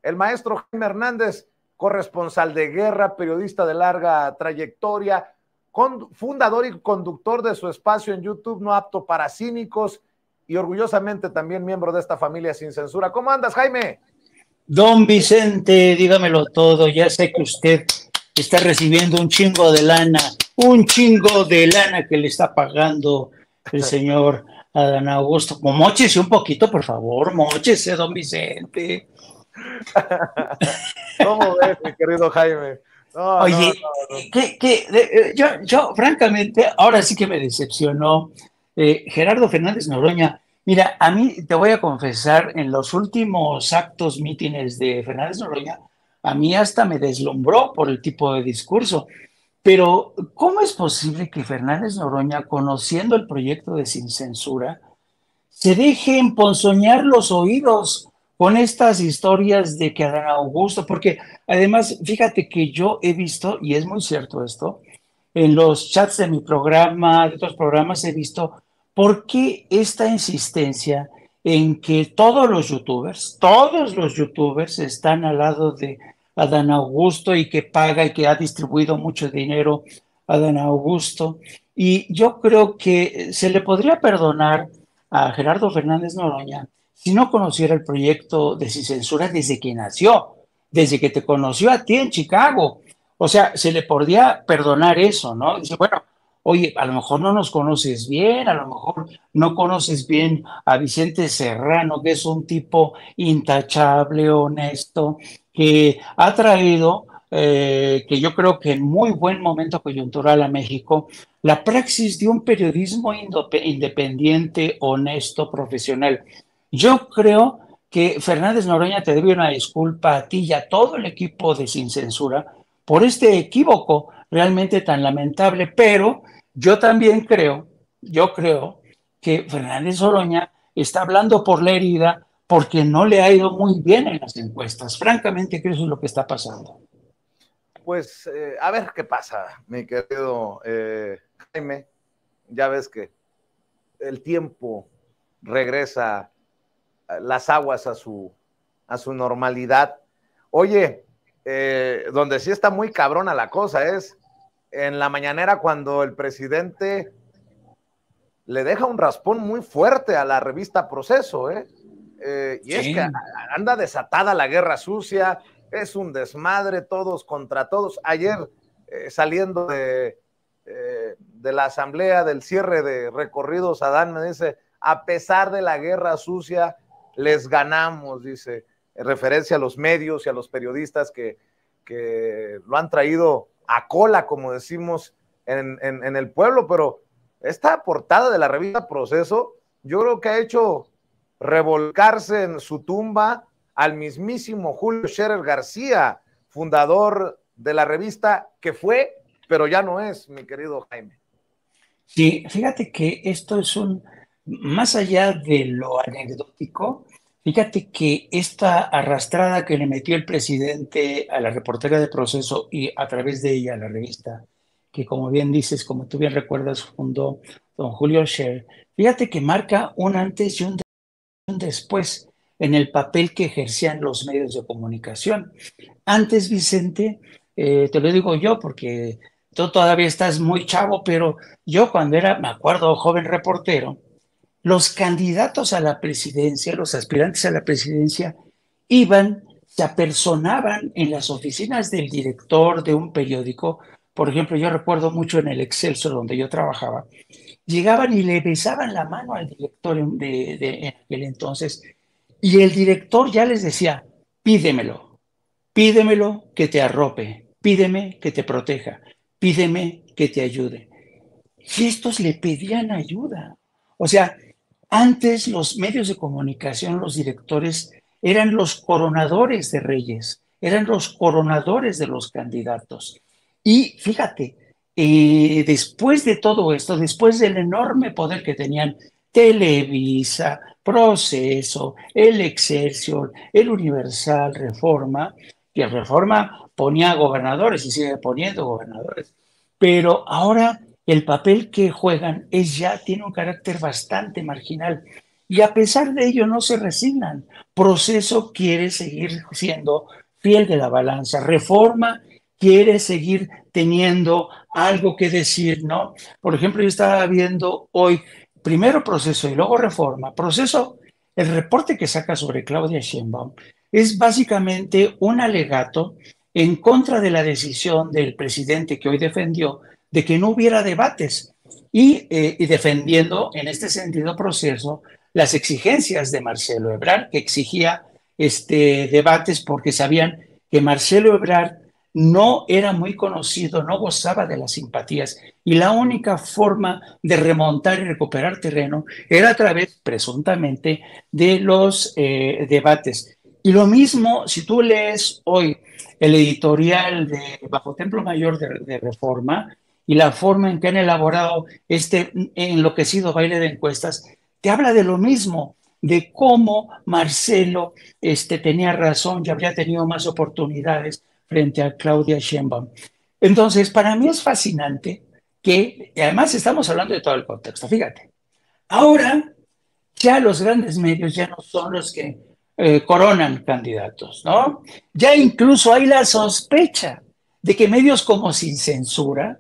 El maestro Jaime Hernández, corresponsal de guerra, periodista de larga trayectoria, fundador y conductor de su espacio en YouTube No Apto para Cínicos y orgullosamente también miembro de esta familia sin censura. ¿Cómo andas, Jaime? Don Vicente, dígamelo todo. Ya sé que usted está recibiendo un chingo de lana que le está pagando el señor Adán Augusto. Móchese un poquito, por favor, móchese, don Vicente. ¿Cómo ves, mi querido Jaime? No, no, Oye, no, no. yo, francamente, ahora sí que me decepcionó Gerardo Fernández Noroña. Mira, a mí te voy a confesar, en los últimos actos, mítines de Fernández Noroña, a mí hasta me deslumbró por el tipo de discurso. Pero, ¿cómo es posible que Fernández Noroña, conociendo el proyecto de Sin Censura, se deje emponzoñar los oídos con estas historias de que Adán Augusto? Porque además, fíjate que yo he visto, y es muy cierto esto, en los chats de mi programa, de otros programas, he visto por qué esta insistencia en que todos los youtubers están al lado de Adán Augusto y que paga y que ha distribuido mucho dinero a Adán Augusto. Y yo creo que se le podría perdonar a Gerardo Fernández Noroña si no conociera el proyecto de Sin Censura desde que nació, desde que te conoció a ti en Chicago. O sea, se le podría perdonar eso, ¿no? Dice, bueno, oye, a lo mejor no nos conoces bien, a lo mejor no conoces bien a Vicente Serrano, que es un tipo intachable, honesto, que ha traído, que yo creo que en muy buen momento coyuntural a México, la praxis de un periodismo independiente, honesto, profesional. Yo creo que Fernández Noroña te debe una disculpa a ti y a todo el equipo de Sin Censura por este equívoco realmente tan lamentable, pero yo creo que Fernández Noroña está hablando por la herida porque no le ha ido muy bien en las encuestas. Francamente, creo que eso es lo que está pasando. Pues a ver qué pasa, mi querido Jaime. Ya ves que el tiempo regresa las aguas a su normalidad. Oye, donde sí está muy cabrona la cosa es en la mañanera cuando el presidente le deja un raspón muy fuerte a la revista Proceso, y es que Sí. anda desatada la guerra sucia, es un desmadre, todos contra todos. Ayer, saliendo de la asamblea del cierre de recorridos, Adán me dice, a pesar de la guerra sucia, les ganamos, dice, en referencia a los medios y a los periodistas que lo han traído a cola, como decimos en el pueblo, pero esta portada de la revista Proceso, yo creo que ha hecho revolcarse en su tumba al mismísimo Julio Scherer García, fundador de la revista que fue, pero ya no es, mi querido Jaime. Sí, fíjate que esto es más allá de lo anecdótico, fíjate que esta arrastrada que le metió el presidente a la reportera de Proceso y a través de ella a la revista, que como bien dices, como tú bien recuerdas, fundó don Julio Scherer, fíjate que marca un antes y un después en el papel que ejercían los medios de comunicación. Antes, Vicente, te lo digo yo porque tú todavía estás muy chavo, pero yo cuando era, me acuerdo, joven reportero, los candidatos a la presidencia, los aspirantes a la presidencia, iban, se apersonaban en las oficinas del director de un periódico. Por ejemplo, yo recuerdo mucho en el Excelsior donde yo trabajaba, llegaban y le besaban la mano al director en aquel entonces, y el director ya les decía, pídemelo, pídemelo que te arrope, pídeme que te proteja, pídeme que te ayude. Y estos le pedían ayuda. O sea, antes los medios de comunicación, los directores, eran los coronadores de reyes, eran los coronadores de los candidatos. Y fíjate, después de todo esto, después del enorme poder que tenían Televisa, Proceso, el Excelsior, el Universal, Reforma, que Reforma ponía gobernadores y sigue poniendo gobernadores, pero ahora el papel que juegan tiene un carácter bastante marginal. y a pesar de ello no se resignan. Proceso quiere seguir siendo fiel de la balanza. Reforma quiere seguir teniendo algo que decir, ¿no? Por ejemplo, yo estaba viendo hoy, primero Proceso y luego Reforma. Proceso, el reporte que saca sobre Claudia Sheinbaum es básicamente un alegato en contra de la decisión del presidente que hoy defendió de que no hubiera debates y defendiendo en este sentido Proceso las exigencias de Marcelo Ebrard, que exigía debates porque sabían que Marcelo Ebrard no era muy conocido, no gozaba de las simpatías y la única forma de remontar y recuperar terreno era a través, presuntamente, de los debates. Y lo mismo, si tú lees hoy el editorial de Bajo Templo Mayor de Reforma y la forma en que han elaborado este enloquecido baile de encuestas, te habla de lo mismo, de cómo Marcelo tenía razón y habría tenido más oportunidades frente a Claudia Sheinbaum. Entonces, para mí es fascinante que, y además estamos hablando de todo el contexto, fíjate, ahora ya los grandes medios ya no son los que coronan candidatos, ¿no? Ya incluso hay la sospecha de que medios como Sin Censura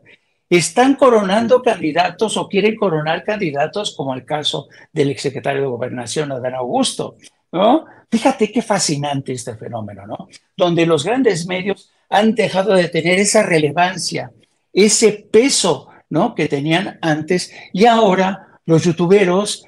están coronando candidatos o quieren coronar candidatos, como el caso del exsecretario de Gobernación, Adán Augusto, ¿no? Fíjate qué fascinante este fenómeno, ¿no? Donde los grandes medios han dejado de tener esa relevancia, ese peso, ¿no? Que tenían antes y ahora los youtuberos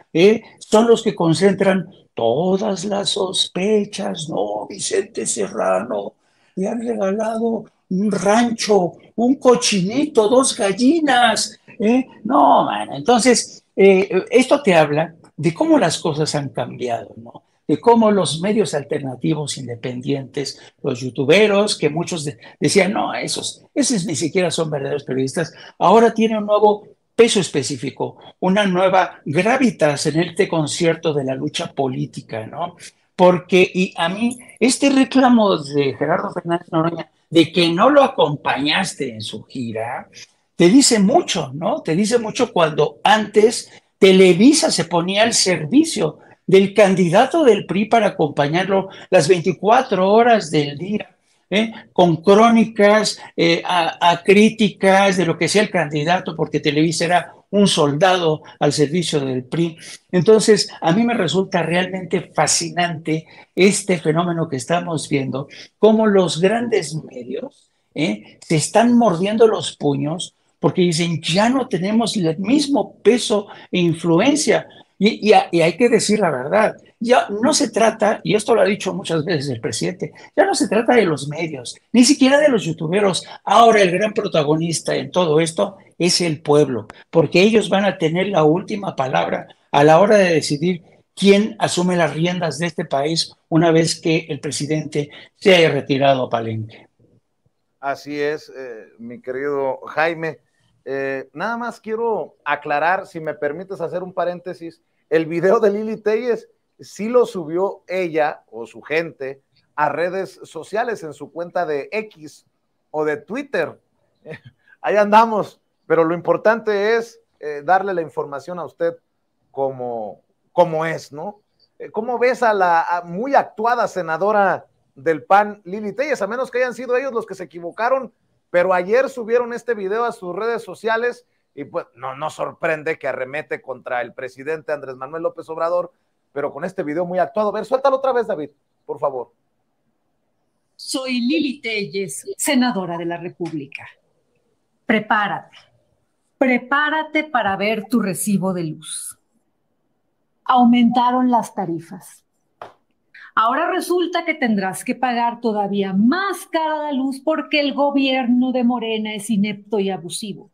son los que concentran todas las sospechas, ¿no? Vicente Serrano le han regalado un rancho, un cochinito, dos gallinas, ¿eh? No, man. Entonces, esto te habla de cómo las cosas han cambiado, ¿no? De cómo los medios alternativos independientes, los youtuberos, que muchos decían, no, esos ni siquiera son verdaderos periodistas, ahora tienen un nuevo peso específico, una nueva gravitas en este concierto de la lucha política, ¿no? Porque, y a mí, este reclamo de Gerardo Fernández Noroña de que no lo acompañaste en su gira, te dice mucho, ¿no? Te dice mucho cuando antes Televisa se ponía al servicio del candidato del PRI para acompañarlo las 24 horas del día. Con crónicas, críticas de lo que sea el candidato, porque Televisa era un soldado al servicio del PRI. Entonces, a mí me resulta realmente fascinante este fenómeno que estamos viendo, cómo los grandes medios se están mordiendo los puños porque dicen, ya no tenemos el mismo peso e influencia. Y hay que decir la verdad, ya no se trata, y esto lo ha dicho muchas veces el presidente, ya no se trata de los medios, ni siquiera de los youtuberos. Ahora el gran protagonista en todo esto es el pueblo, porque ellos van a tener la última palabra a la hora de decidir quién asume las riendas de este país una vez que el presidente se haya retirado a Palenque. Así es, mi querido Jaime. Nada más quiero aclarar, si me permites hacer un paréntesis, el video de Lili Telles sí lo subió ella o su gente a redes sociales en su cuenta de X o de Twitter. Ahí andamos, pero lo importante es darle la información a usted como es, ¿no? ¿Cómo ves a la muy actuada senadora del PAN, Lili Telles? A menos que hayan sido ellos los que se equivocaron, pero ayer subieron este video a sus redes sociales y pues no sorprende que arremete contra el presidente Andrés Manuel López Obrador, pero con este video muy actuado. A ver, suéltalo otra vez, David, por favor. Soy Lili Telles, senadora de la República. Prepárate para ver tu recibo de luz. Aumentaron las tarifas. Ahora resulta que tendrás que pagar todavía más cara la luz porque el gobierno de Morena es inepto y abusivo.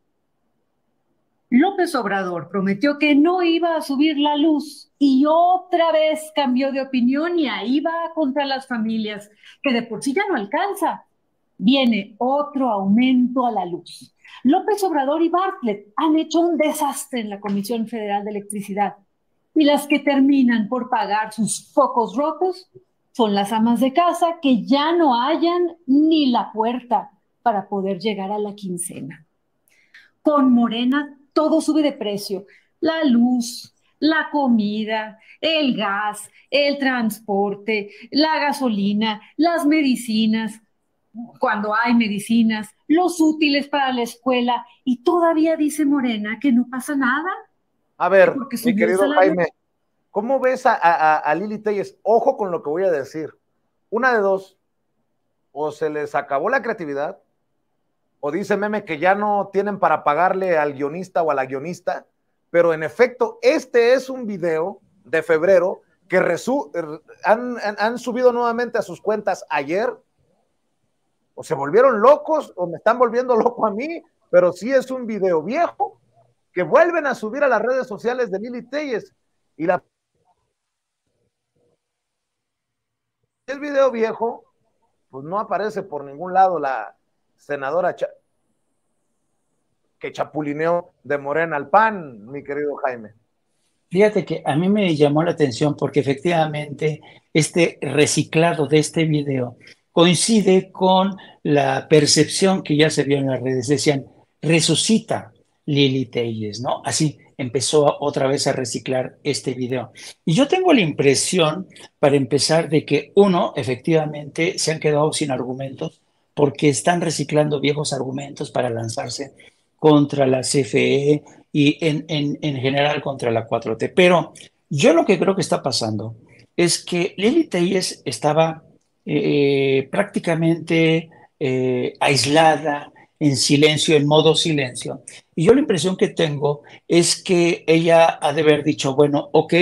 López Obrador prometió que no iba a subir la luz y otra vez cambió de opinión y ahí va contra las familias, que de por sí ya no alcanza. Viene otro aumento a la luz. López Obrador y Bartlett han hecho un desastre en la Comisión Federal de Electricidad y las que terminan por pagar sus focos rotos son las amas de casa que ya no hallan ni la puerta para poder llegar a la quincena. Con Morena todo sube de precio, la luz, la comida, el gas, el transporte, la gasolina, las medicinas, cuando hay medicinas, los útiles para la escuela, y todavía dice Morena que no pasa nada, A que ver, porque mi subió el querido salario. Jaime, ¿cómo ves a Lili Telles? Ojo con lo que voy a decir. Una de dos, o se les acabó la creatividad, o dice Meme que ya no tienen para pagarle al guionista o a la guionista, pero en efecto, este es un video de febrero que han subido nuevamente a sus cuentas ayer, o se volvieron locos, o me están volviendo loco a mí, pero sí es un video viejo que vuelven a subir a las redes sociales de Lili Telles. Y el video viejo, pues no aparece por ningún lado la senadora que chapulineó de Morena al PAN, mi querido Jaime. Fíjate que a mí me llamó la atención porque efectivamente este reciclado de este video coincide con la percepción que ya se vio en las redes. Decían, resucita Lili Telles, ¿no? Así empezó otra vez a reciclar este video. Y yo tengo la impresión, para empezar, de que uno, efectivamente, se han quedado sin argumentos porque están reciclando viejos argumentos para lanzarse contra la CFE y en general contra la 4T. Pero yo lo que creo que está pasando es que Lili Telles estaba prácticamente aislada, en silencio, en modo silencio. Y yo la impresión que tengo es que ella ha de haber dicho, bueno, ok,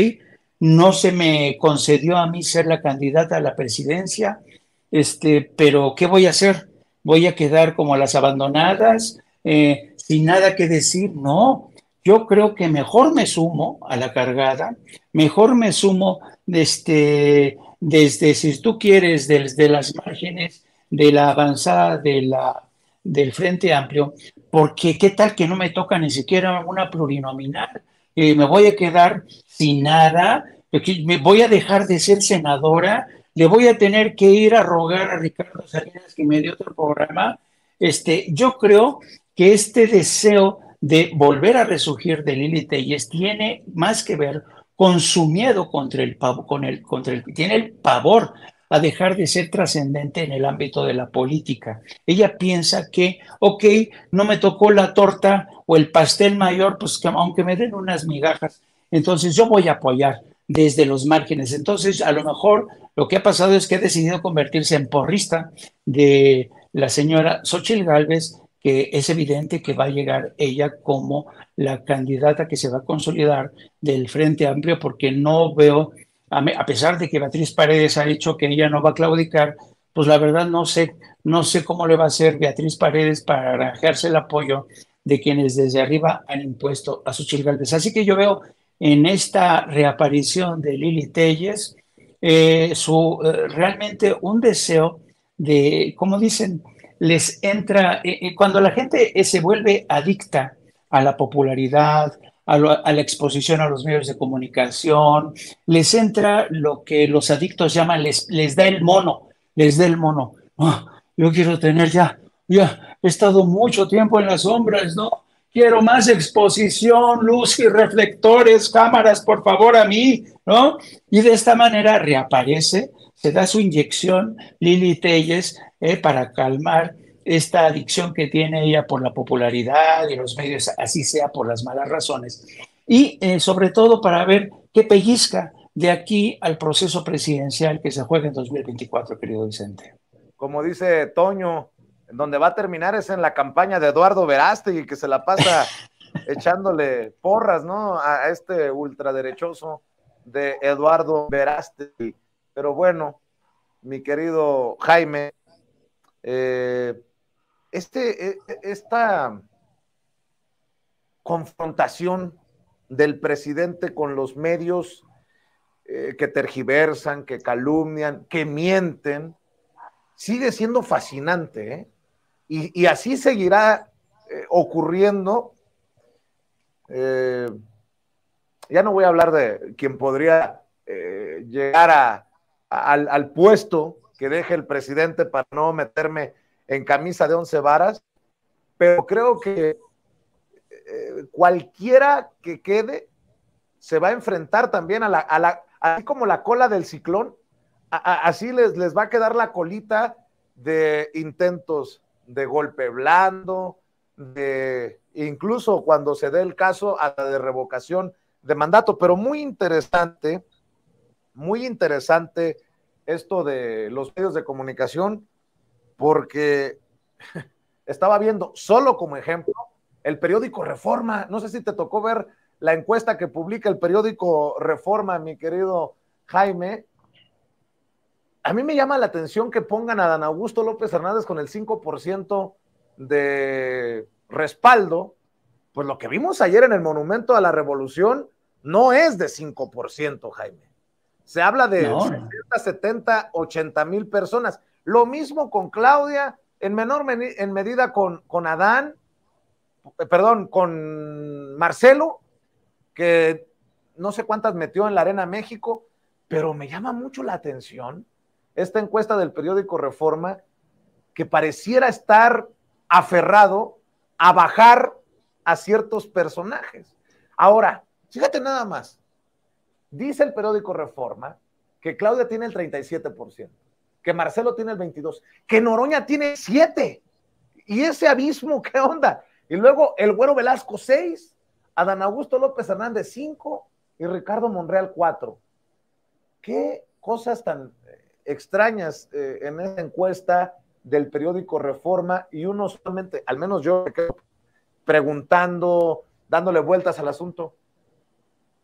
no se me concedió a mí ser la candidata a la presidencia, pero ¿qué voy a hacer? ¿Voy a quedar como las abandonadas, sin nada que decir? No, yo creo que mejor me sumo a la cargada, mejor me sumo desde si tú quieres, desde las márgenes de la avanzada del Frente Amplio, porque qué tal que no me toca ni siquiera una plurinominal. Me voy a quedar sin nada, me voy a dejar de ser senadora, le voy a tener que ir a rogar a Ricardo Salinas que me dio otro programa. Yo creo que este deseo de volver a resurgir de Lili Telles tiene más que ver con su miedo contra el pavo, tiene el pavor a dejar de ser trascendente en el ámbito de la política. Ella piensa que, ok, no me tocó la torta o el pastel mayor, pues que aunque me den unas migajas, entonces yo voy a apoyar desde los márgenes. Entonces, a lo mejor lo que ha pasado es que ha decidido convertirse en porrista de la señora Xochitl Gálvez, que es evidente que va a llegar ella como la candidata que se va a consolidar del Frente Amplio, porque no veo, a pesar de que Beatriz Paredes ha dicho que ella no va a claudicar, pues la verdad no sé cómo le va a hacer Beatriz Paredes para granjearse el apoyo de quienes desde arriba han impuesto a Xochitl Gálvez. Así que yo veo en esta reaparición de Lili Telles realmente un deseo de, como dicen, les entra, cuando la gente se vuelve adicta a la popularidad, a la exposición a los medios de comunicación, les entra lo que los adictos llaman, les da el mono, les da el mono. Oh, yo quiero tener ya he estado mucho tiempo en las sombras, ¿no? Quiero más exposición, luz y reflectores, cámaras, por favor, a mí, ¿no? Y de esta manera reaparece, se da su inyección Lili Telles para calmar esta adicción que tiene ella por la popularidad y los medios, así sea por las malas razones. Y sobre todo para ver qué pellizca de aquí al proceso presidencial que se juega en 2024, querido Vicente. Como dice Toño, donde va a terminar es en la campaña de Eduardo Verástegui, que se la pasa echándole porras, ¿no? A este ultraderechoso de Eduardo Verástegui. Pero bueno, mi querido Jaime, esta confrontación del presidente con los medios que tergiversan, que calumnian, que mienten, sigue siendo fascinante, ¿eh? Y así seguirá ocurriendo. Ya no voy a hablar de quien podría llegar al puesto que deje el presidente para no meterme en camisa de 11 varas, pero creo que cualquiera que quede se va a enfrentar también así como la cola del ciclón, así les va a quedar la colita de intentos de golpe blando, incluso cuando se dé el caso a la de revocación de mandato. Pero muy interesante esto de los medios de comunicación, porque estaba viendo, solo como ejemplo, el periódico Reforma. No sé si te tocó ver la encuesta que publica el periódico Reforma, mi querido Jaime. A mí me llama la atención que pongan a Adán Augusto López Hernández con el 5% de respaldo. Pues lo que vimos ayer en el Monumento a la Revolución no es de 5%, Jaime. Se habla de 60, 70, 80 mil personas. Lo mismo con Claudia, en medida con Adán, con Marcelo, que no sé cuántas metió en la Arena México, pero me llama mucho la atención esta encuesta del periódico Reforma, que pareciera estar aferrado a bajar a ciertos personajes. Ahora, fíjate nada más, dice el periódico Reforma que Claudia tiene el 37%, que Marcelo tiene el 22%, que Noroña tiene 7%, y ese abismo, ¿qué onda? Y luego el Güero Velasco 6%, Adán Augusto López Hernández 5% y Ricardo Monreal 4%. ¿Qué cosas tan extrañas en esa encuesta del periódico Reforma? Y uno solamente, al menos yo me quedo preguntando, dándole vueltas al asunto,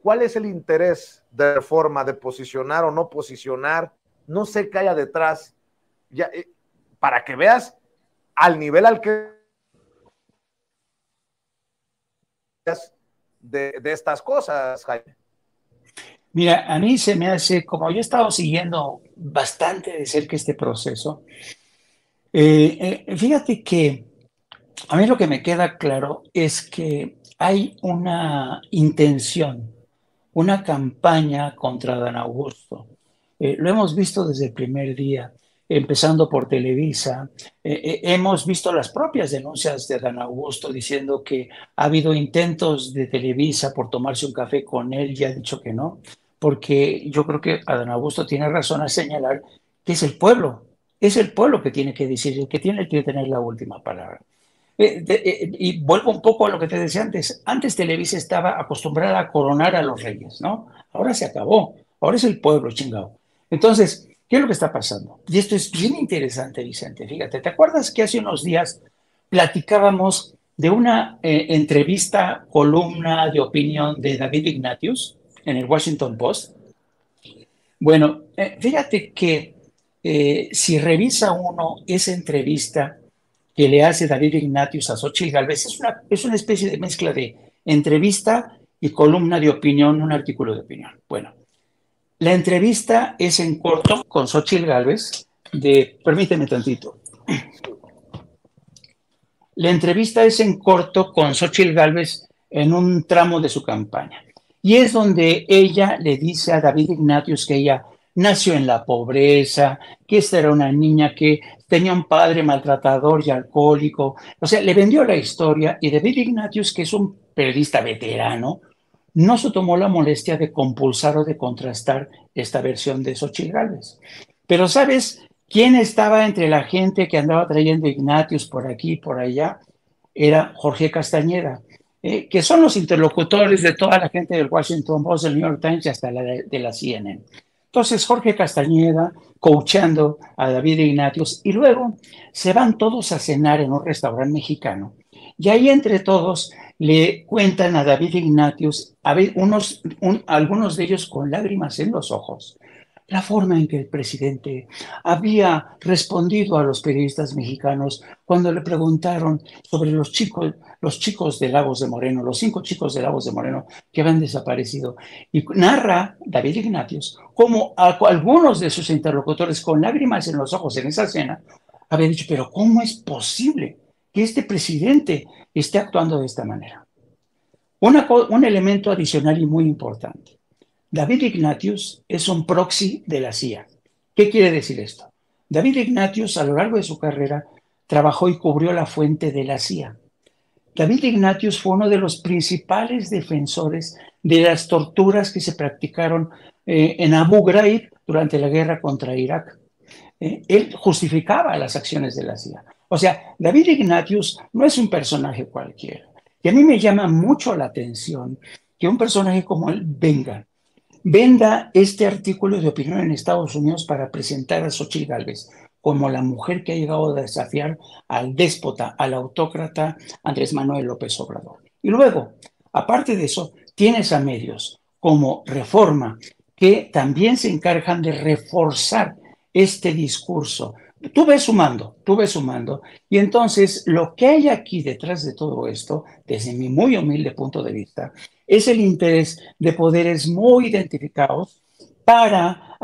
¿cuál es el interés de Reforma de posicionar o no posicionar? No sé qué haya detrás, ya, para que veas al nivel al que de estas cosas, Jaime. Mira, a mí se me hace, como yo he estado siguiendo bastante de cerca este proceso, fíjate que a mí lo que me queda claro es que hay una intención, una campaña contra Adán Augusto. Lo hemos visto desde el primer día, empezando por Televisa. Hemos visto las propias denuncias de Adán Augusto diciendo que ha habido intentos de Televisa por tomarse un café con él y ha dicho que no, porque yo creo que Adán Augusto tiene razón al señalar que es el pueblo que tiene que decir, el que tiene que tener la última palabra. Y vuelvo un poco a lo que te decía antes. Antes Televisa estaba acostumbrada a coronar a los reyes, ¿no? Ahora se acabó. Ahora es el pueblo, chingado. Entonces, ¿qué es lo que está pasando? Y esto es bien interesante, Vicente. Fíjate, ¿te acuerdas que hace unos días platicábamos de una entrevista, columna de opinión de David Ignatius en el Washington Post? Bueno, fíjate que si revisa uno esa entrevista que le hace David Ignatius a Xóchitl Gálvez, es una especie de mezcla de entrevista y columna de opinión, un artículo de opinión. Bueno, la entrevista es en corto con Xóchitl Gálvez, permíteme tantito. La entrevista es en corto con Xóchitl Gálvez en un tramo de su campaña. Y es donde ella le dice a David Ignatius que ella nació en la pobreza, que esta era una niña que tenía un padre maltratador y alcohólico. O sea, le vendió la historia y David Ignatius, que es un periodista veterano, no se tomó la molestia de compulsar o de contrastar esta versión de Xóchitl Gálvez. Pero ¿sabes quién estaba entre la gente que andaba trayendo Ignatius por aquí y por allá? Era Jorge Castañeda, que son los interlocutores de toda la gente del Washington Post, del New York Times y hasta de la CNN. Entonces Jorge Castañeda coachando a David Ignatius y luego se van todos a cenar en un restaurante mexicano y ahí entre todos le cuentan a David Ignatius, algunos de ellos con lágrimas en los ojos, la forma en que el presidente había respondido a los periodistas mexicanos cuando le preguntaron sobre los chicos de Lagos de Moreno, los 5 chicos de Lagos de Moreno que habían desaparecido. Y narra David Ignatius cómo algunos de sus interlocutores con lágrimas en los ojos en esa cena habían dicho, pero ¿cómo es posible que este presidente esté actuando de esta manera? Un elemento adicional y muy importante. David Ignatius es un proxy de la CIA. ¿Qué quiere decir esto? David Ignatius a lo largo de su carrera trabajó y cubrió la fuente de la CIA. David Ignatius fue uno de los principales defensores de las torturas que se practicaron en Abu Ghraib durante la guerra contra Irak. Él justificaba las acciones de la CIA. O sea, David Ignatius no es un personaje cualquiera. Y a mí me llama mucho la atención que un personaje como él venda este artículo de opinión en Estados Unidos para presentar a Xóchitl Gálvez como la mujer que ha llegado a desafiar al déspota, al autócrata Andrés Manuel López Obrador. Y luego, aparte de eso, tienes a medios como Reforma, que también se encargan de reforzar este discurso. Tú ves sumando, y entonces lo que hay aquí detrás de todo esto, desde mi muy humilde punto de vista, es el interés de poderes muy identificados para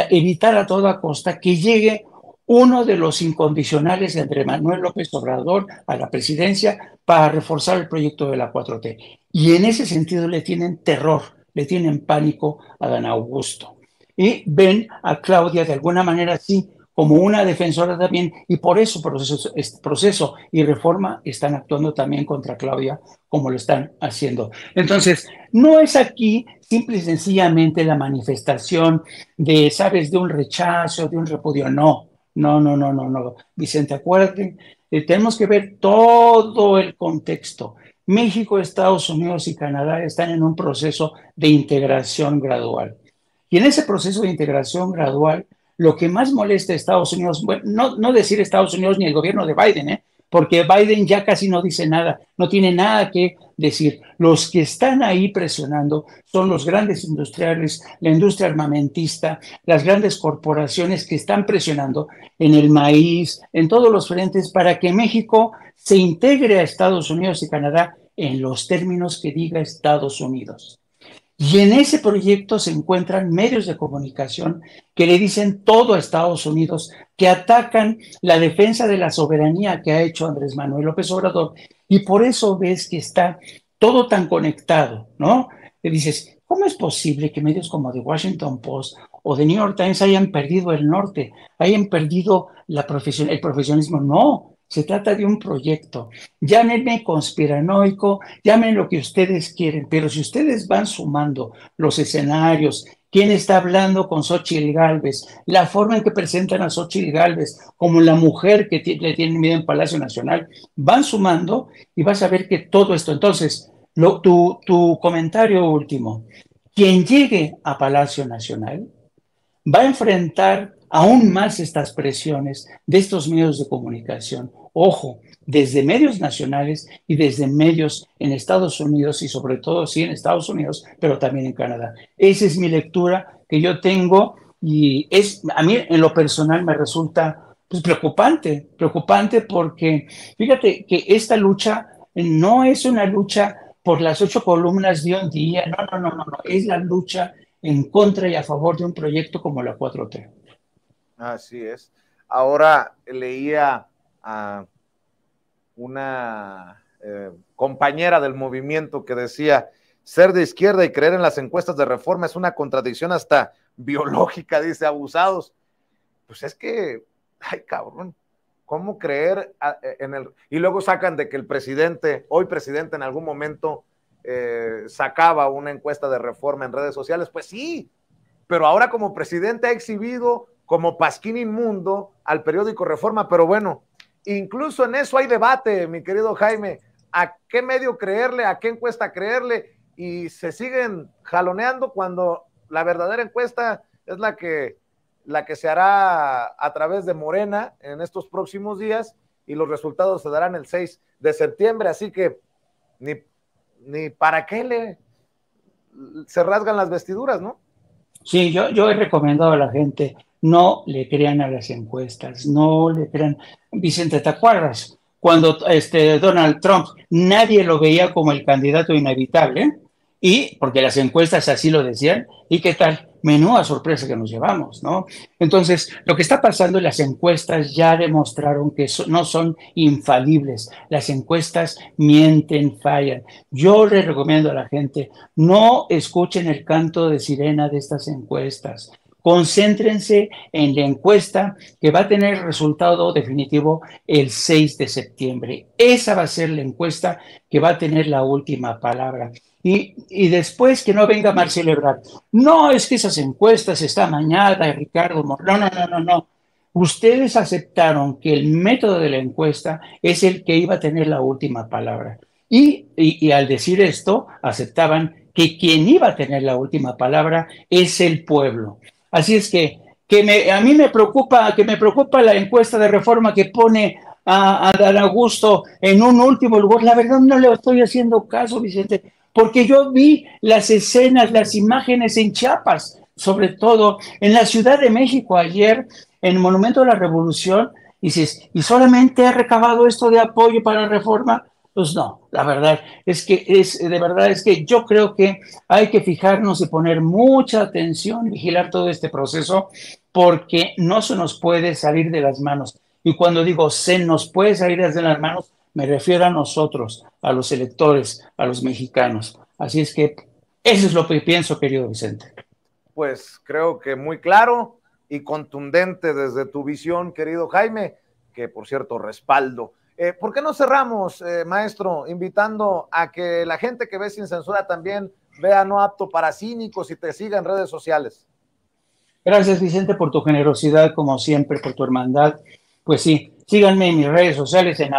evitar a toda costa que llegue uno de los incondicionales de Andrés Manuel López Obrador a la presidencia para reforzar el proyecto de la 4T. Y en ese sentido le tienen terror, le tienen pánico a Dan Augusto. Y ven a Claudia de alguna manera así como una defensora también, y por eso proceso y Reforma están actuando también contra Claudia como lo están haciendo. Entonces, no es aquí simple y sencillamente la manifestación de, sabes, de un rechazo, de un repudio, no, Vicente, acuérdate, tenemos que ver todo el contexto. México, Estados Unidos y Canadá están en un proceso de integración gradual. Y en ese proceso de integración gradual, lo que más molesta a Estados Unidos, bueno, no decir Estados Unidos ni el gobierno de Biden, porque Biden ya casi no dice nada, no tiene nada que decir. Los que están ahí presionando son los grandes industriales, la industria armamentista, las grandes corporaciones que están presionando en el maíz, en todos los frentes, para que México se integre a Estados Unidos y Canadá en los términos que diga Estados Unidos. Y en ese proyecto se encuentran medios de comunicación que le dicen todo a Estados Unidos, que atacan la defensa de la soberanía que ha hecho Andrés Manuel López Obrador. Y por eso ves que está todo tan conectado, ¿no? Le dices, ¿cómo es posible que medios como The Washington Post o The New York Times hayan perdido el norte, hayan perdido el profesionalismo? No. Se trata de un proyecto. Llámenme conspiranoico, llamen lo que ustedes quieren, pero si ustedes van sumando los escenarios, quién está hablando con Xóchitl Gálvez, la forma en que presentan a Xóchitl Gálvez como la mujer que le tienen miedo en Palacio Nacional, van sumando y vas a ver que todo esto. Entonces, tu comentario último, quien llegue a Palacio Nacional va a enfrentar aún más estas presiones de estos medios de comunicación. Ojo, desde medios nacionales y desde medios en Estados Unidos y sobre todo sí en Estados Unidos, pero también en Canadá. Esa es mi lectura que yo tengo y a mí en lo personal me resulta pues, preocupante porque fíjate que esta lucha no es una lucha por las 8 columnas de un día, no, es la lucha en contra y a favor de un proyecto como la 4T. Así es. Ahora leía a una compañera del movimiento que decía, ser de izquierda y creer en las encuestas de Reforma es una contradicción hasta biológica, dice, abusados. Pues es que, ay cabrón, ¿cómo creer en el...? Y luego sacan de que el presidente, hoy presidente en algún momento sacaba una encuesta de Reforma en redes sociales, pues sí, pero ahora como presidente ha exhibido como pasquín inmundo al periódico Reforma, pero bueno, incluso en eso hay debate, mi querido Jaime, ¿a qué medio creerle, a qué encuesta creerle? Y se siguen jaloneando cuando la verdadera encuesta es la que se hará a través de Morena en estos próximos días y los resultados se darán el 6 de septiembre, así que ni para qué se rasgan las vestiduras, ¿no? Sí, yo he recomendado a la gente, no le crean a las encuestas, no le crean. Vicente, ¿te acuerdas? Cuando Donald Trump, nadie lo veía como el candidato inevitable, y porque las encuestas así lo decían, ¿y qué tal? Menuda sorpresa que nos llevamos, ¿no? Entonces, lo que está pasando, las encuestas ya demostraron que no son infalibles. Las encuestas mienten, fallan. Yo le recomiendo a la gente, no escuchen el canto de sirena de estas encuestas. concéntrense en la encuesta que va a tener resultado definitivo el 6 de septiembre. Esa va a ser la encuesta que va a tener la última palabra. Y después que no venga Marcelo Ebrard. No, es que esas encuestas está amañada, Ricardo. No, no, no, no, no. Ustedes aceptaron que el método de la encuesta es el que iba a tener la última palabra. Y al decir esto, aceptaban que quien iba a tener la última palabra es el pueblo. Así es a mí me preocupa la encuesta de Reforma que pone a Dan Augusto en un último lugar. La verdad no le estoy haciendo caso, Vicente, porque yo vi las escenas, las imágenes en Chiapas, sobre todo en la Ciudad de México ayer, en el Monumento de la Revolución, y dices, ¿y solamente ha recabado esto de apoyo para Reforma? Pues no, la verdad es que yo creo que hay que fijarnos y poner mucha atención, vigilar todo este proceso, porque no se nos puede salir de las manos. Y cuando digo se nos puede salir de las manos, me refiero a nosotros, a los electores, a los mexicanos. Así es que eso es lo que pienso, querido Vicente. Pues creo que muy claro y contundente desde tu visión, querido Jaime, que por cierto respaldo. ¿Por qué no cerramos, maestro, invitando a que la gente que ve Sin Censura también vea No Apto para Cínicos y te siga en redes sociales? Gracias, Vicente, por tu generosidad, como siempre, por tu hermandad. Pues sí, síganme en mis redes sociales en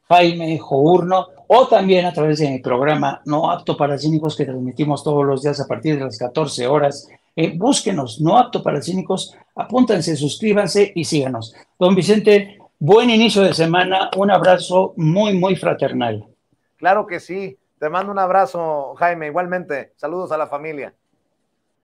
@Jaime Journo o también a través de mi programa No Apto para Cínicos que transmitimos todos los días a partir de las 14 horas. Búsquenos, No Apto para Cínicos, apúntense, suscríbanse y síganos. Don Vicente, buen inicio de semana, un abrazo muy, muy fraternal. Claro que sí, te mando un abrazo, Jaime, igualmente, saludos a la familia.